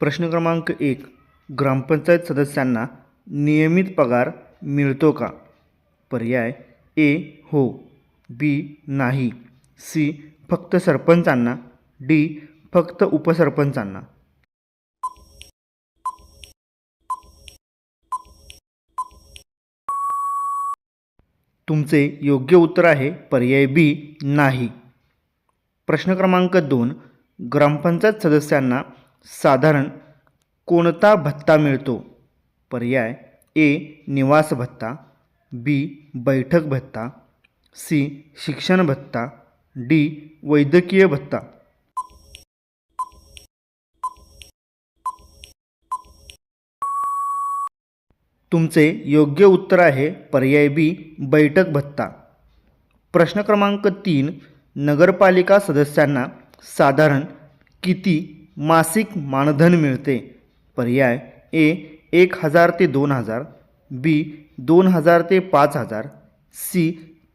प्रश्न क्रमांक 1. ग्रामपंचायत सदस्यांना नियमित पगार मिळतो का? पर्याय ए हो, बी नाही, सी फक्त सरपंचांना, डी फक्त उपसरपंचांना. तुमचे योग्य उत्तर आहे पर्याय बी नाही. प्रश्न क्रमांक 2. ग्रामपंचायत सदस्यांना साधारण कोणता भत्ता मिळतो? पर्याय ए निवास भत्ता, बी बैठक भत्ता, सी शिक्षण भत्ता, डी वैद्यकीय भत्ता. तुमचे योग्य उत्तर आहे पर्याय बी बैठक भत्ता. प्रश्न क्रमांक 3. नगरपालिका सदस्यांना साधारण किती मासिक मानधन मिळते? पर्याय ए 1,000 ते 2,000, बी 2,000 ते 5,000, सी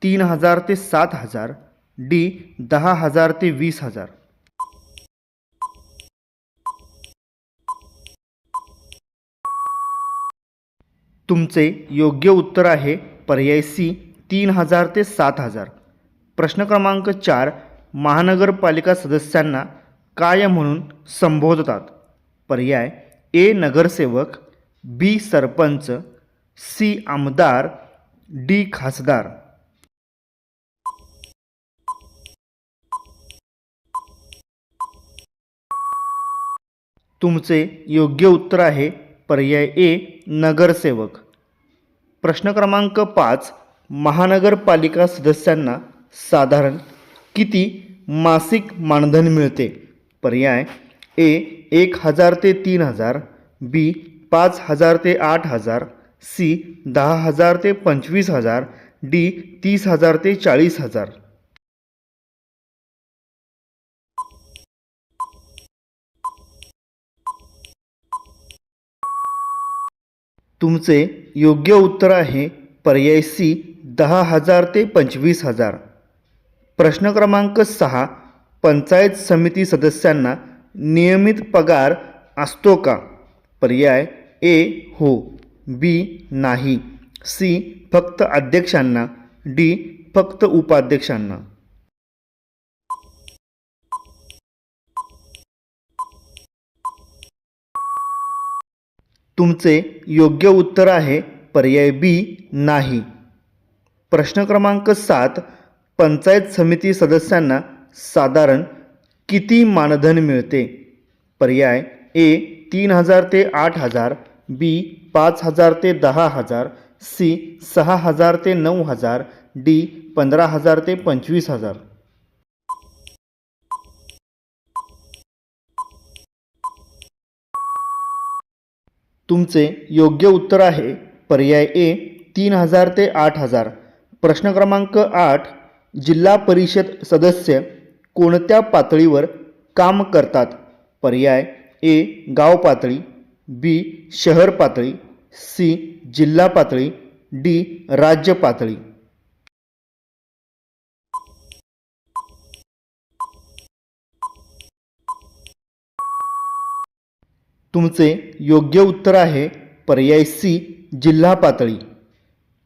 3,000 ते 7,000, डी 10,000 ते 20,000. तुमचे योग्य उत्तर आहे पर्याय सी 3,000 ते 7,000. प्रश्न क्रमांक 4. महानगरपालिका सदस्यांना काय म्हणून संबोधतात? पर्याय ए नगरसेवक, बी सरपंच, सी आमदार, डी खासदार. तुमचे योग्य उत्तर आहे पर्याय ए नगरसेवक. प्रश्न क्रमांक 5. महानगरपालिका सदस्यांना साधारण किती मासिक मानधन मिळते? पर्याय ए 1,000 ते 3,000, बी 5,000 ते 8,000, सी 10,000 ते 25,000, डी 30,000 ते 40,000. तुमचे योग्य उत्तर आहे पर्याय सी 10,000 ते 25,000. प्रश्न क्रमांक 6. पंचायत समिती सदस्यांना नियमित पगार असतो का? पर्याय ए हो, बी नाही, सी फक्त अध्यक्षांना, डी फक्त उपाध्यक्षांना. तुमचे योग्य उत्तर आहे पर्याय बी नाही. प्रश्न क्रमांक 7. पंचायत समिती सदस्यांना साधारण किती मानधन मिळते? पर्याय ए 3,000 ते 8,000, बी 5,000 ते 10,000, सी 6,000 ते 9,000, डी 15,000 ते 25,000. तुमचे योग्य उत्तर आहे पर्याय ए 3,000 ते 8,000. प्रश्न क्रमांक 8. जिल्हा परिषद सदस्य कोणत्या पातळीवर काम करतात? पर्याय ए गाव पातळी, बी शहर पातळी, सी जिल्हा पातळी, डी राज्य पातळी. तुमचे योग्य उत्तर आहे पर्याय सी जिल्हा पातळी.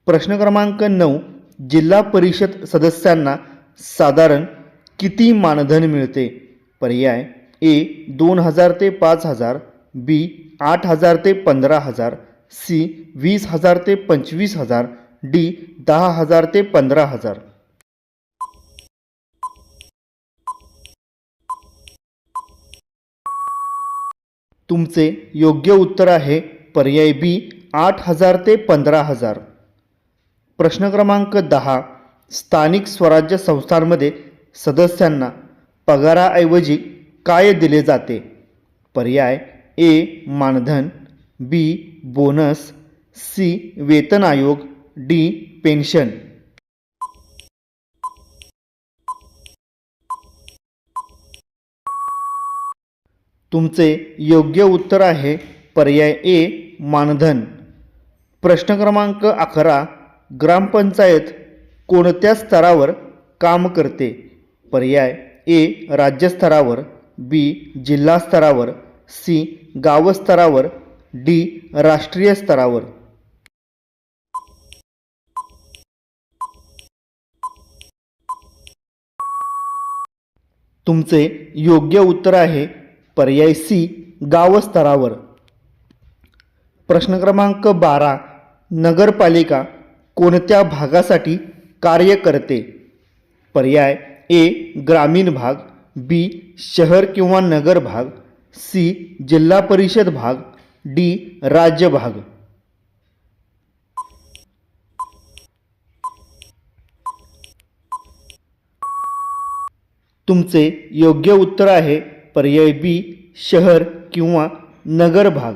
प्रश्न क्रमांक 9. जिल्हा परिषद सदस्यांना साधारण किती मानधन मिळते? पर्याय ए 2,000 ते 5,000, बी 8,000 ते 15,000, सी 20,000 ते 25,000, डी 10,000 ते 15,000. तुमचे योग्य उत्तर आहे पर्याय बी 8,000 ते 15,000. प्रश्न क्रमांक 10. स्थानिक स्वराज्य संस्थांमध्ये सदस्यांना पगाराऐवजी काय दिले जाते? पर्याय ए मानधन, बी बोनस, सी वेतन आयोग, डी पेन्शन. तुमचे योग्य उत्तर आहे पर्याय ए मानधन. प्रश्न क्रमांक 11. ग्रामपंचायत कोणत्या स्तरावर काम करते? पर्याय ए राज्य स्तरावर, बी जिल्हा स्तरावर, सी गाव स्तरावर डी राष्ट्रीय स्तरावर. तुमचे योग्य उत्तर आहे पर्याय सी गाव स्तरावर. प्रश्न क्रमांक 12. नगरपालिका कोणत्या भागासाठी कार्य करते? पर्याय ए ग्रामीण भाग, बी शहर किंवा नगर भाग, सी जिल्हा परिषद भाग, डी राज्य भाग. तुमचे योग्य उत्तर आहे पर्याय बी शहर किंवा नगर भाग.